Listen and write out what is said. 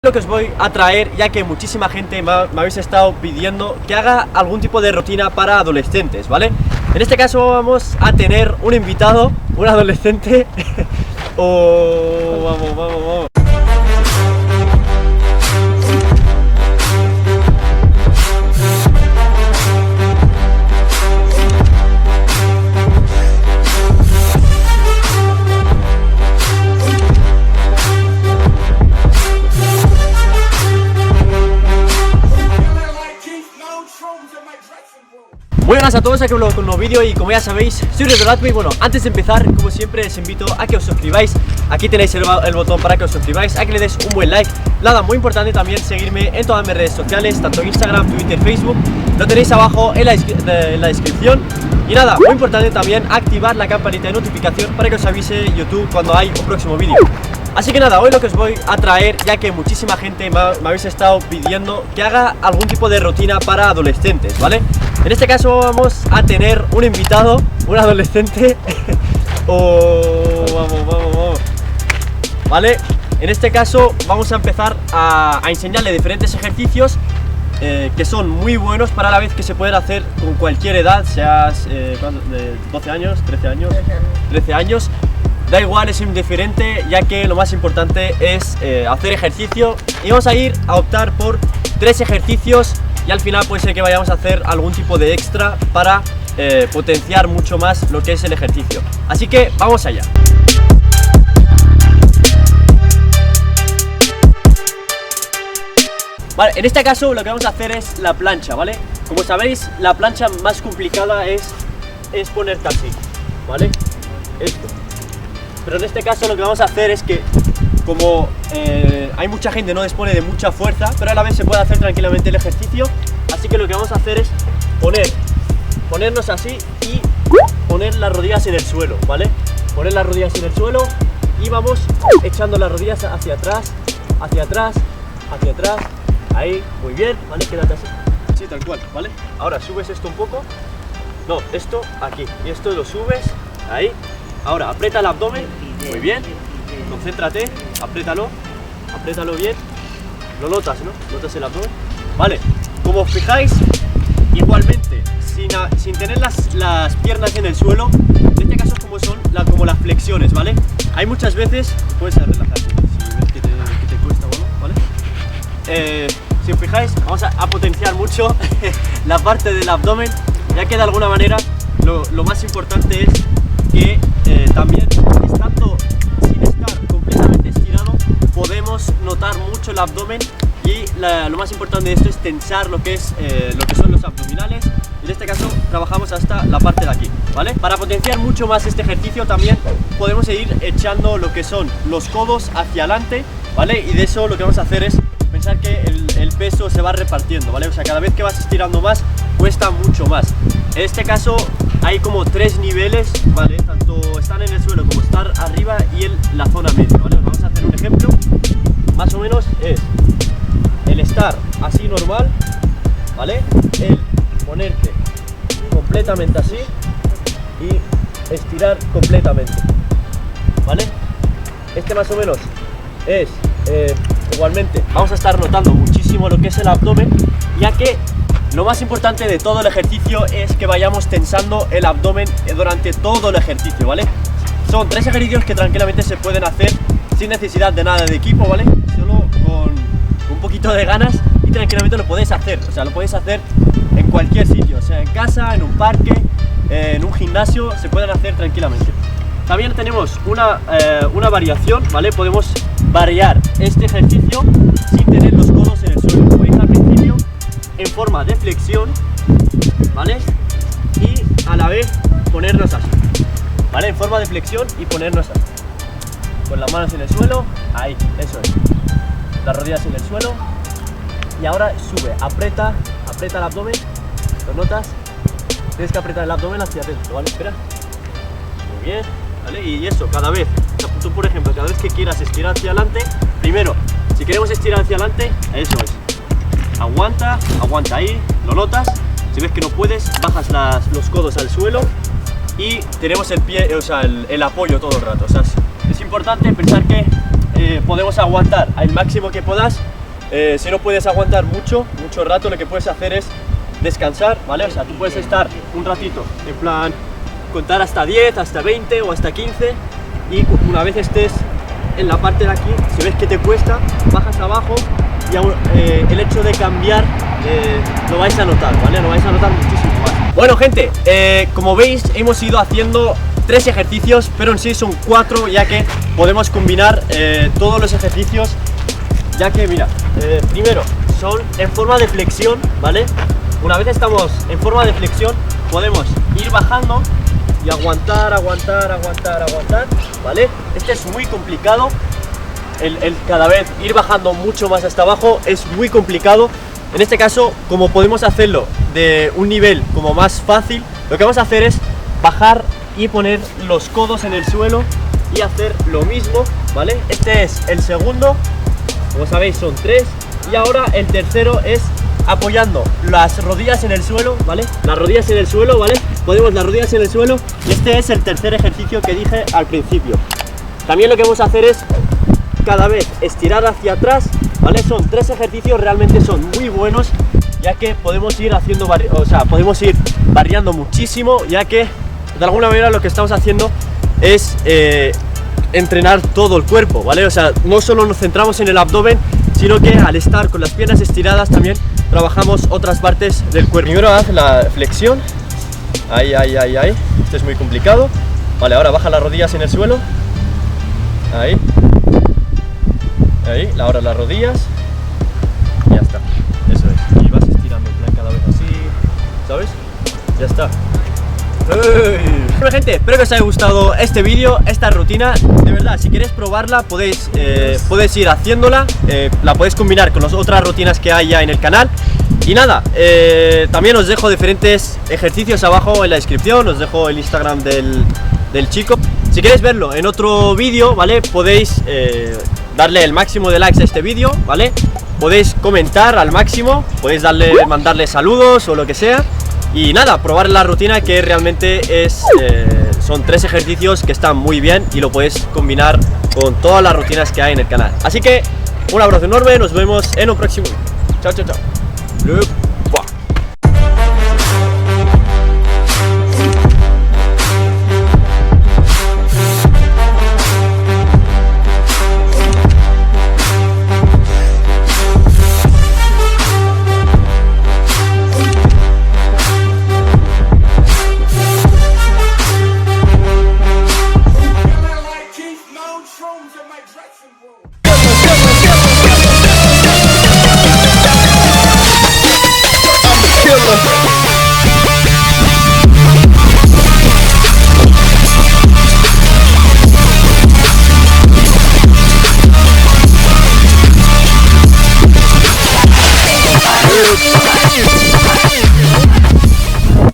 Lo que os voy a traer, ya que muchísima gente me habéis estado pidiendo que haga algún tipo de rutina para adolescentes, ¿vale? En este caso vamos a tener un invitado, un adolescente. Vamos. Muy buenas a todos, aquí vuelvo con un nuevo vídeo y como ya sabéis, soy Redolatme. Y bueno, antes de empezar, como siempre, os invito a que os suscribáis. Aquí tenéis el botón para que os suscribáis, a que le des un buen like. Nada, muy importante también seguirme en todas mis redes sociales, tanto Instagram, Twitter, Facebook. Lo tenéis abajo en la descripción. Y nada, muy importante también activar la campanita de notificación para que os avise YouTube cuando hay un próximo vídeo. Así que nada, hoy lo que os voy a traer, ya que muchísima gente me habéis estado pidiendo que haga algún tipo de rutina para adolescentes, ¿vale? En este caso vamos a tener un invitado, un adolescente. Vamos. ¿Vale? En este caso vamos a empezar a enseñarle diferentes ejercicios que son muy buenos para la vez que se pueden hacer con cualquier edad, seas de 12 años, 13 años. Da igual, es indiferente, ya que lo más importante es hacer ejercicio. Y vamos a ir a optar por 3 ejercicios y al final puede ser que vayamos a hacer algún tipo de extra para potenciar mucho más lo que es el ejercicio. Así que vamos allá. Vale, en este caso lo que vamos a hacer es la plancha, ¿vale? Como sabéis, la plancha más complicada es ponerte así, ¿vale? Esto. Pero en este caso lo que vamos a hacer es que, como hay mucha gente, no dispone de mucha fuerza, pero a la vez se puede hacer tranquilamente el ejercicio. Así que lo que vamos a hacer es ponernos así y poner las rodillas en el suelo, ¿vale? Poner las rodillas en el suelo y vamos echando las rodillas hacia atrás, ahí, muy bien, ¿vale? Quédate así, sí, tal cual, ¿vale? Ahora subes esto un poco, no, esto aquí, y esto lo subes, ahí. Ahora aprieta el abdomen, muy bien, concéntrate, apriétalo bien, lo notas, ¿no? Notas el abdomen, vale. Como os fijáis, igualmente, sin tener las piernas en el suelo, en este caso como las flexiones, ¿vale? Hay muchas veces, puedes relajarte si ves que te cuesta, ¿vale? Si os fijáis, vamos a potenciar mucho la parte del abdomen, ya que de alguna manera lo más importante es que también sin estar completamente estirado podemos notar mucho el abdomen y lo más importante de esto es tensar lo que son los abdominales. En este caso trabajamos hasta la parte de aquí, ¿vale? Para potenciar mucho más este ejercicio también podemos ir echando lo que son los codos hacia adelante, ¿vale? Y de eso lo que vamos a hacer es pensar que el peso se va repartiendo, ¿vale? O sea, cada vez que vas estirando más cuesta mucho más. En este caso hay como 3 niveles, ¿vale? Tanto estar en el suelo como estar arriba y en la zona media, ¿vale? Vamos a hacer un ejemplo. Más o menos es el estar así normal, ¿vale? El ponerte completamente así y estirar completamente, ¿vale? Este más o menos es igualmente vamos a estar notando muchísimo lo que es el abdomen, ya que lo más importante de todo el ejercicio es que vayamos tensando el abdomen durante todo el ejercicio, ¿vale? Son 3 ejercicios que tranquilamente se pueden hacer sin necesidad de nada de equipo, ¿vale? Solo con un poquito de ganas y tranquilamente lo podéis hacer. O sea, lo podéis hacer en cualquier sitio, o sea, en casa, en un parque, en un gimnasio, se pueden hacer tranquilamente. También tenemos una variación, ¿vale? Podemos variar este ejercicio sin tener los codos en el suelo. Como dije al principio, en forma de flexión, ¿vale? Y a la vez ponernos así, ¿vale? En forma de flexión y ponernos así, con las manos en el suelo, ahí, eso es, las rodillas en el suelo. Y ahora sube, aprieta el abdomen, ¿lo notas? Tienes que apretar el abdomen hacia adentro, ¿vale? Espera, muy bien, ¿vale? Y eso, cada vez, tú por ejemplo, cada vez que quieras estirar hacia adelante, primero, si queremos estirar hacia adelante, eso es, aguanta ahí, lo notas. Si ves que no puedes, bajas los codos al suelo y tenemos el pie, o sea, el apoyo todo el rato. O sea, es importante pensar que podemos aguantar al máximo que puedas. Si no puedes aguantar mucho rato, lo que puedes hacer es descansar, ¿vale? O sea, tú puedes estar un ratito, en plan, contar hasta 10, hasta 20 o hasta 15 y una vez estés en la parte de aquí, si ves que te cuesta, bajas abajo y el hecho de cambiar lo vais a notar, ¿vale? Lo vais a notar muchísimo más. Bueno, gente, como veis, hemos ido haciendo 3 ejercicios, pero en sí son 4, ya que podemos combinar todos los ejercicios, ya que, mira, primero, son en forma de flexión, ¿vale? Una vez estamos en forma de flexión, podemos ir bajando y aguantar, ¿vale? Este es muy complicado, el cada vez ir bajando mucho más hasta abajo es muy complicado. En este caso, como podemos hacerlo de un nivel como más fácil, lo que vamos a hacer es bajar y poner los codos en el suelo y hacer lo mismo, ¿vale? Este es el segundo, como sabéis son 3, y ahora el tercero es apoyando las rodillas en el suelo, ¿vale? Las rodillas en el suelo, ¿vale? Ponemos las rodillas en el suelo y este es el tercer ejercicio que dije al principio. También lo que vamos a hacer es cada vez estirar hacia atrás, ¿vale? Son 3 ejercicios, realmente son muy buenos, ya que podemos ir haciendo, podemos ir variando muchísimo, ya que de alguna manera lo que estamos haciendo es entrenar todo el cuerpo, ¿vale? O sea, no solo nos centramos en el abdomen, sino que al estar con las piernas estiradas también trabajamos otras partes del cuerpo. Primero haz la flexión, ahí, esto es muy complicado, vale, ahora baja las rodillas en el suelo, ahí, ahora las rodillas, y ya está, eso es, y vas estirando en plan cada vez así, ¿sabes? Ya está. Bueno, gente, espero que os haya gustado este vídeo, esta rutina. De verdad, si queréis probarla podéis ir haciéndola, la podéis combinar con las otras rutinas que hay ya en el canal. Y nada, también os dejo diferentes ejercicios abajo en la descripción, os dejo el Instagram del chico. Si queréis verlo en otro vídeo, ¿vale? Podéis darle el máximo de likes a este vídeo, ¿vale? Podéis comentar al máximo, podéis mandarle saludos o lo que sea. Y nada, probar la rutina, que realmente son 3 ejercicios que están muy bien y lo puedes combinar con todas las rutinas que hay en el canal. Así que un abrazo enorme, nos vemos en un próximo vídeo. Chao, chao, chao. Killer.